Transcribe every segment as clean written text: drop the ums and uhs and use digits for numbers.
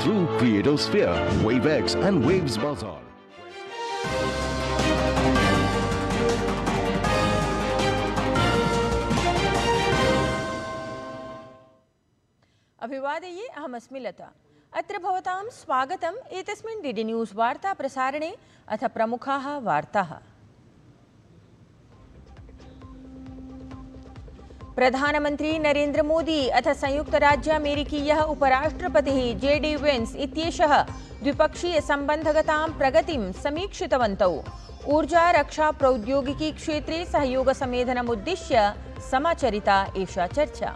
through Creatosphere, WaveX and Waves Bazaar. अभिवादये अहमस्मि लता। अत्र भवतां स्वागतम् एतस्मिन् डीडी न्यूज़ वार्ता प्रसारणे। अथ प्रमुखाः वार्ताः। प्रधानमंत्री नरेंद्र मोदी अथ संयुक्त राज्य अमेरिकीयः उपराष्ट्रपतिः जेडी वेन्स इत्येषः द्विपक्षीय सम्बन्धगतां प्रगतिं समीक्षितवन्तौ। ऊर्जा रक्षा प्रौद्योगिकी क्षेत्रे सहयोग समेधनमुद्दिश्य समाचरिता एषा चर्चा।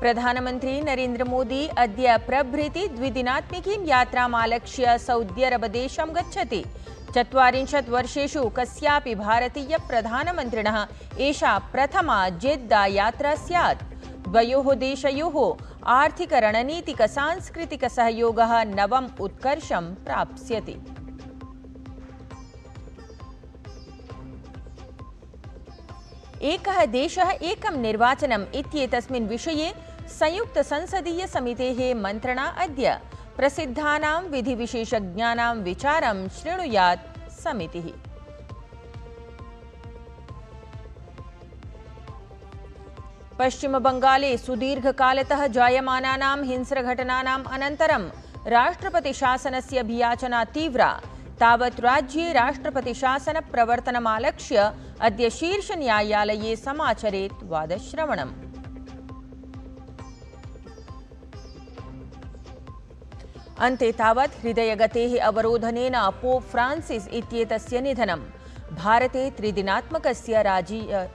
प्रधानमंत्री नरेंद्र मोदी अद्य प्रभृति द्विदिनात्मिकीं यात्रामालक्ष्य सौदी अरब देशं गच्छति। 40 वर्षेषु कस्यापि भारतीय प्रधानमन्त्रिणः एषा प्रथमा जेद्दा यात्रा स्यात्। द्वयोः देशयोः आर्थिक रणनीतिक सांस्कृतिक सहयोगः नवम् उत्कर्षं प्राप्स्यति। एकः देशः एकं निर्वाचनम् इत्येतस्मिन् विषये संयुक्त संसदीय समितेः मन्त्रणा अद्य प्रसिद्धानां विधिविशेषज्ञानां विचारं शृणुयात् समितिः। पश्चिमबंगाले सुदीर्घकालतः जायमानानां हिंस्रघटनानाम् अनन्तरं राष्ट्रपतिशासनस्य अभियाचना तीव्रा। तावत् राज्ये राष्ट्रपतिशासन प्रवर्तनमालक्ष्य अद्य शीर्षन्यायालये समाचरेत् वादश्रवणम्। अन्ते तावत् हृदयगतेः अवरोधनेन पोप फ्रांसिस इत्येतस्य निधनम्। भारते त्रिदिनात्मकस्य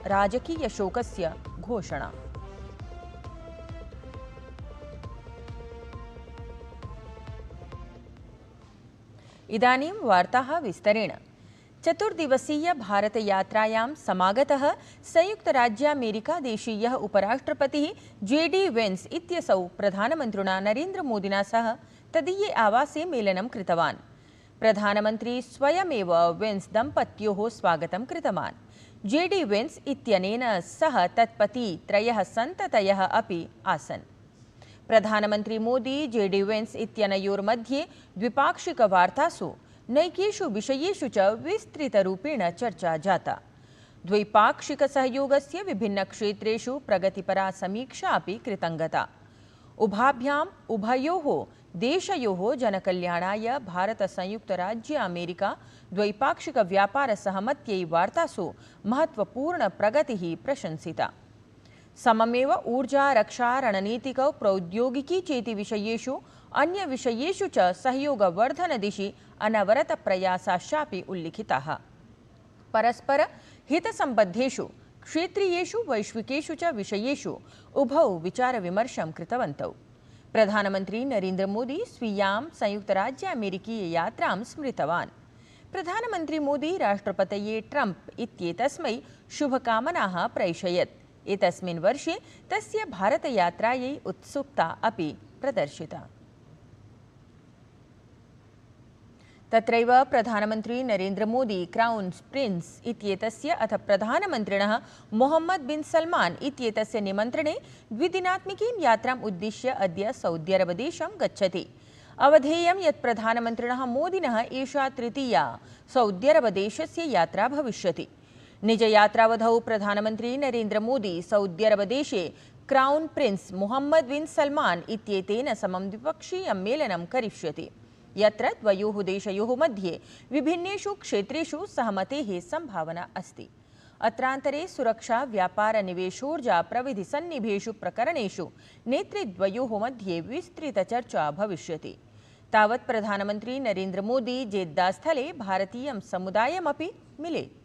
राजकीयशोकस्य घोषणा। इदानीं वार्ताः विस्तरेण। चतुर्दिवसीय भारतयात्रायां समागतः संयुक्तराज्यामेरिकादेशीयः उपराष्ट्रपतिः जेडी वेन्स इत्यसौ प्रधानमन्त्रिणा नरेन्द्रमोदिना सह तदीये आवासे मेलनं कृतवान्। प्रधानमन्त्री स्वयमेव वेन्स दम्पत्योः स्वागतं कृतवान्। जेडी वेन्स इत्यनेन सह तत्पती त्रयः सन्ततयः अपि आसन्। प्रधानमन्त्री मोदी जेडी वेन्स इत्यनयोर्मध्ये द्विपाक्षिकवार्तासु नैकेषु विषयेषु च विस्तृतरूपेण चर्चा जाता। द्वैपाक्षिकसहयोगस्य विभिन्नक्षेत्रेषु प्रगतिपरा समीक्षा अपि कृतङ्गता। उभयोः देशयोः जनकल्याणाय भारत संयुक्त राज्य अमेरिका द्वैपाक्षिक व्यापार सहमत्यै वार्तासु महत्वपूर्ण प्रगतिः प्रशंसिता। सममेव ऊर्जा रक्षा रणनीतिक प्रौद्योगिकी चेति विषयेषु अन्य विषयेषु च सहयोगवर्धन दिशि अनवरत प्रयासाश्चापि उल्लिखिताः। परस्पर हितसम्बद्धेषु क्षेत्रीयेषु वैश्विकेषु च विषयेषु उभौ विचारविमर्शं कृतवन्तौ। प्रधानमंत्री नरेंद्र मोदी स्वीयां संयुक्तराज्य अमेरिकीय यात्रां स्मृतवान्। प्रधानमंत्री मोदी राष्ट्रपतये ट्रम्प इत्येतस्मै शुभकामनाः प्रैषयत्। एतस्मिन् वर्षे तस्य भारतयात्रायै उत्सुकता अपि प्रदर्शिता। तत्रैव प्रधानमंत्री नरेंद्र मोदी क्राउन प्रिंस इत्येतस्य अथ प्रधानमन्त्रिणः मोहम्मद बिन सलमान इत्येतस्य निमन्त्रणे द्विदिनात्मिकीं यात्राम् उद्दिश्य अद्य सौदी अरब देशं गच्छति। अवधेयं यत् प्रधानमन्त्रिणः मोदिनः एषा तृतीया सौदी अरब देशस्य यात्रा भविष्यति। निजयात्रावधौ प्रधानमन्त्री नरेंद्र मोदी सौदी अरब देशे क्राउन प्रिंस मोहम्मद बिन सलमान इत्येतेन समं द्विपक्षीयं मेलनं करिष्यति, यत्र द्वयोः देशयोः मध्ये विभिन्नेषु क्षेत्रेषु सहमतेः संभावना अस्ति। अत्रान्तरे सुरक्षा व्यापार निवेशोर्जा प्रविधि सन्निभेषु प्रकरणेषु नेतृद्वयोः मध्ये विस्तृतचर्चा भविष्यति। तावत् प्रधानमन्त्री नरेंद्र मोदी जेद्दास्थले भारतीयं समुदायमपि मिलेत्।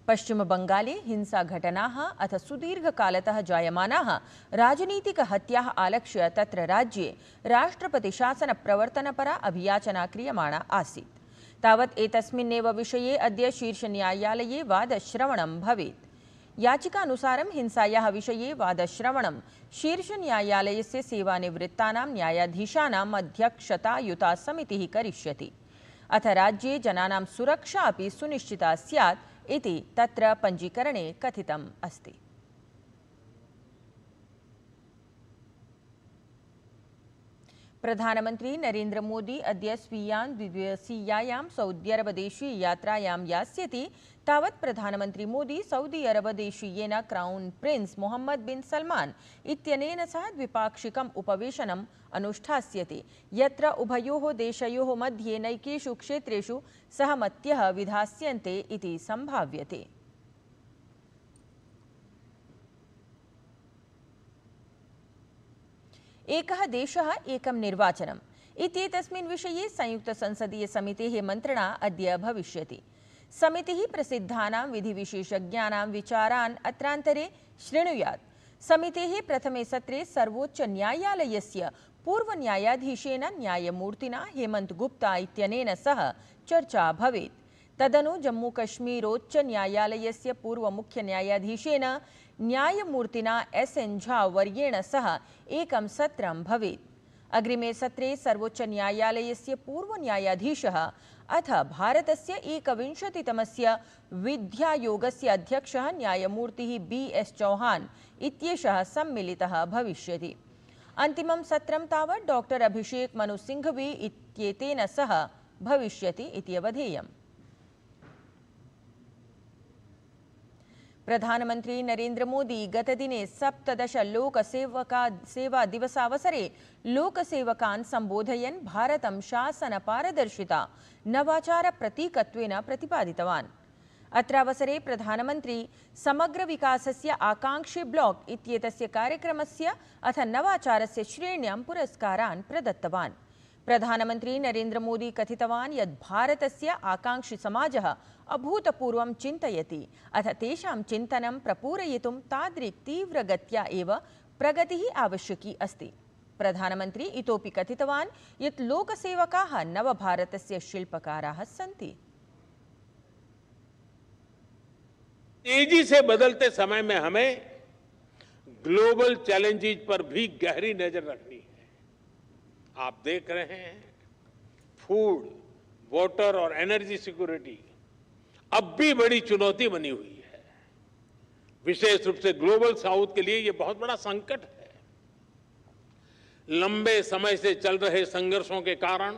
पश्चिमबंगाले हिंसाघटनाः अथ सुदीर्घकालतः जायमानाः राजनीतिकहत्याः आलक्ष्य तत्र राज्ये राष्ट्रपतिशासनप्रवर्तनपरा अभियाचना क्रियमाणा आसीत्। तावत् एतस्मिन्नेव विषये अद्य शीर्षन्यायालये वादश्रवणं भवेत्। याचिकानुसारं हिंसायाः विषये वादश्रवणं शीर्षन्यायालयस्य सेवानिवृत्तानां न्यायाधीशानाम् अध्यक्षतायुता समितिः करिष्यति। अथ राज्ये जनानां सुरक्षा अपि सुनिश्चिता स्यात् इति तत्र पञ्जीकरणे कथितम् अस्ति। प्रधानमंत्री नरेंद्र मोदी अद्य स्वीयां द्विदिवसीयायां सऊदी अरब देशीय यात्रायां यास्यति। तावत् प्रधानमंत्री मोदी सऊदी अरब देशीयेन क्राउन प्रिंस मोहम्मद बिन सलमान इत्यनेन सह द्विपाक्षिकम् उपवेशनम् अनुष्ठास्यति, यत्र उभयोः देशयोः मध्ये नैकेषु क्षेत्रेषु सहमत्यः विधास्यन्ते इति संभाव्यते। एकः देशः एकं निर्वाचनम् इत्येतस्मिन् विषये संयुक्तसंसदीयसमितेः मन्त्रणा अद्य भविष्यति। समितिः प्रसिद्धानां विधिविशेषज्ञानां विचारान् अत्रान्तरे शृणुयात्। समितेः प्रथमे सत्रे सर्वोच्चन्यायालयस्य पूर्वन्यायाधीशेन न्यायमूर्तिना हेमंत गुप्ता इत्यनेन सह चर्चा भवेत्। तदनु जम्मूकश्मीरोच्चन्यायालयस्य पूर्वमुख्यन्यायाधीशेन न्यायमूर्तिना SN झा वर्येण सह एकं सत्रं भवेत्। अग्रिमे सत्रे सर्वोच्चन्यायालयस्य पूर्वन्यायाधीशः अथ भारतस्य 21तमस्य विध्यायोगस्य अध्यक्षः न्यायमूर्तिः BS चौहान इत्येषः सम्मिलितः भविष्यति। अन्तिमं सत्रं तावत् डॉक्टर अभिषेक मनु सिंघवी इत्येतेन सह भविष्यति इति अवधेयम्। प्रधानमंत्री नरेंद्र मोदी गतदिने 17 लोकसेवा दिवसावसरे लोकसेवकान् संबोधयन् भारतं शासनपारदर्शिता नवाचार प्रतीकत्वेन प्रतिपादितवान्। अत्रावसरे प्रधानमंत्री समग्र विकासस्य आकांक्षी ब्लॉक इत्येतस्य कार्यक्रमस्य अथ नवाचारस्य श्रेण्यां पुरस्कारान् प्रदत्तवान्। प्रधानमंत्री नरेंद्र मोदी कथितवान् यत् भारतस्य आकांक्षी समाजः अभूतपूर्वं चिन्तयति अथ तेषां चिन्तनं प्रपूरयितुं तादृक् तीव्रगत्या एव प्रगतिः आवश्यकी अस्ति। प्रधानमंत्री इतोपि कथितवान् यत् लोकसेवकाः नवभारतस्य शिल्पकाराः सन्ति। तेजी से बदलते समय में हमें ग्लोबल चैलेंजेस पर भी गहरी नजर रखनी है। आप देख रहे हैं फूड, वाटर और एनर्जी सिक्योरिटी अब भी बड़ी चुनौती बनी हुई है। विशेष रूप से ग्लोबल साउथ के लिए यह बहुत बड़ा संकट है। लंबे समय से चल रहे संघर्षों के कारण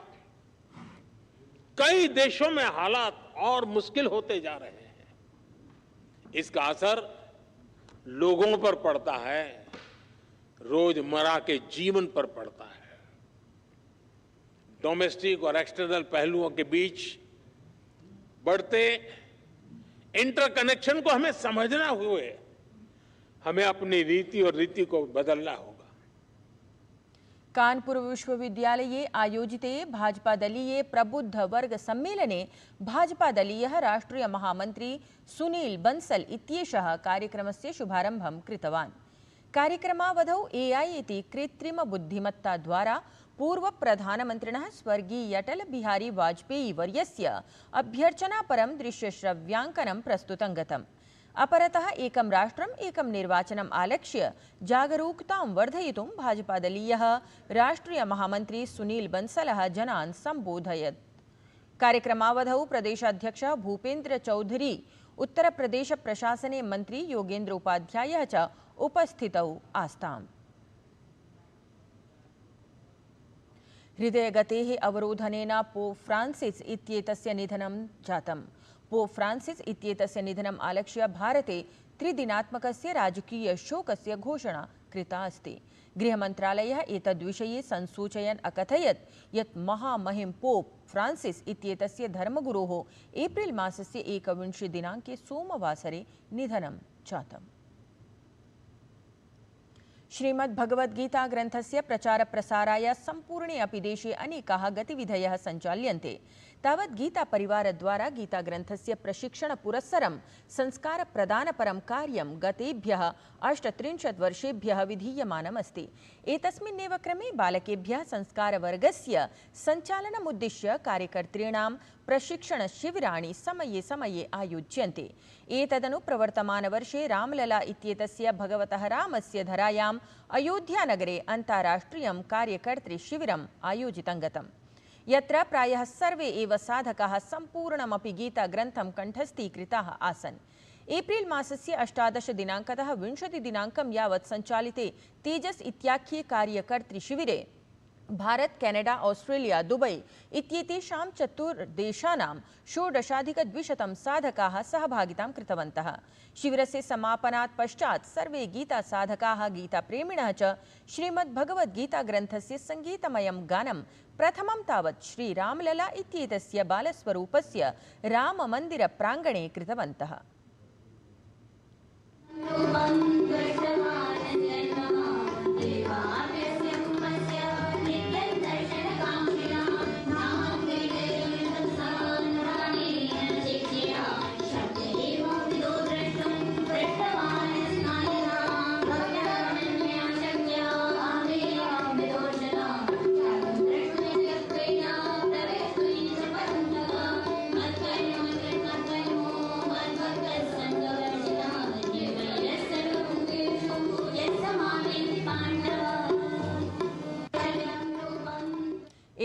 कई देशों में हालात और मुश्किल होते जा रहे हैं। इसका असर लोगों पर पड़ता है, रोजमर्रा के जीवन पर पड़ता है। डोमेस्टिक और एक्सटर्नल पहलुओं के बीच बढ़ते इंटरकनेक्शन को हमें समझना हुए हमें अपनी रीति और रीति को बदलना होगा। कानपुर विश्वविद्यालये आयोजिते भाजपादलीये प्रबुद्ध वर्ग सम्मेलने भाजपादलीयः राष्ट्रीय महामन्त्री सुनील बंसल इत्येषः कार्यक्रमस्य शुभारम्भं कृतवान्। कार्यक्रमावधौ AI इति कृत्रिम बुद्धिमत्ता द्वारा पूर्व प्रधानमन्त्रिणः स्वर्गीय अटल बिहारी वाजपेयी वर्यस्य अभ्यर्चनापरं दृश्यश्रव्याङ्कनं प्रस्तुतं गतम्। अपरतः एकं राष्ट्रम् एकं निर्वाचनम् आलक्ष्य जागरूकतां वर्धयितुं भाजपादलीयः राष्ट्रीय महामन्त्री सुनील बंसलः जनान् सम्बोधयत्। कार्यक्रमावधौ प्रदेशाध्यक्षः भूपेन्द्र चौधरी, उत्तर प्रदेश प्रशासने मंत्री योगेन्द्र उपाध्यायः च उपस्थितौ आस्ताम्। हृदयगतेः अवरोधनेन पोप फ्रांसिस इत्येतस्य निधनं जातम्। पोप फ्रांसिस इत्येतस्य निधनम् आलक्ष्य भारते त्रिदिनात्मकस्य राजकीय शोकस्य घोषणा कृता अस्ति। गृहमन्त्रालयः एतद्विषये संसूचयन् अकथयत् यत् महामहिम पोप फ्रांसिस इत्येतस्य धर्मगुरोः एप्रिल मासस्य 21 दिनाङ्के सोमवासरे निधनं जातम्। श्रीमद्भगवद्गीता ग्रन्थस्य प्रचार प्रसाराय सम्पूर्णे अपि देशे अनेकाः गतिविधयः सञ्चाल्यन्ते। तावत् गीता परिवारद्वारा गीता ग्रन्थस्य प्रशिक्षण पुरस्सरं संस्कार प्रदानपरं कार्यं गतेभ्यः 38 वर्षेभ्यः विधीयमानम् अस्ति। एतस्मिन्नेव क्रमे बालकेभ्यः संस्कारवर्गस्य सञ्चालनमुद्दिश्य कार्यकर्तॄणां प्रशिक्षण शिबिराणि समये समये आयोज्यन्ते। एतदनु प्रवर्तमानवर्षे रामलला इत्येतस्य भगवतः रामस्य धरायाम् अयोध्यानगरे अन्ताराष्ट्रियं कार्यकर्तृ शिबिरम् आयोजितं गतम्। यत्र प्रायः सर्वे एव साधकाः सम्पूर्णमपि गीताग्रन्थं कण्ठस्थीकृताः आसन्। एप्रिल मासस्य 18 दिनाङ्कतः 20 दिनाङ्कं यावत् सञ्चालिते तेजस् इत्याख्ये कार्यकर्तृशिबिरे भारत, कैनेडा, ऑस्ट्रेलिया, दुबई इत्येतेषां चतुर्देशानां 16,200 साधकाः सहभागितां कृतवन्तः। शिबिरस्य समापनात् पश्चात् सर्वे गीतासाधकाः, गीताप्रेमिणः च श्रीमद्भगवद्गीताग्रन्थस्य सङ्गीतमयं गानं प्रथमं तावत् श्रीरामलला इत्येतस्य बालस्वरूपस्य राममन्दिरप्राङ्गणे कृतवन्तः।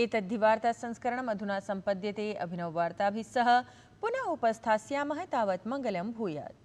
एतद्धिवार्ता संस्करणम् अधुना सम्पद्यते। अभिनववार्ताभिः सह पुनः उपस्थास्यामः। तावत् मङ्गलं भूयात्।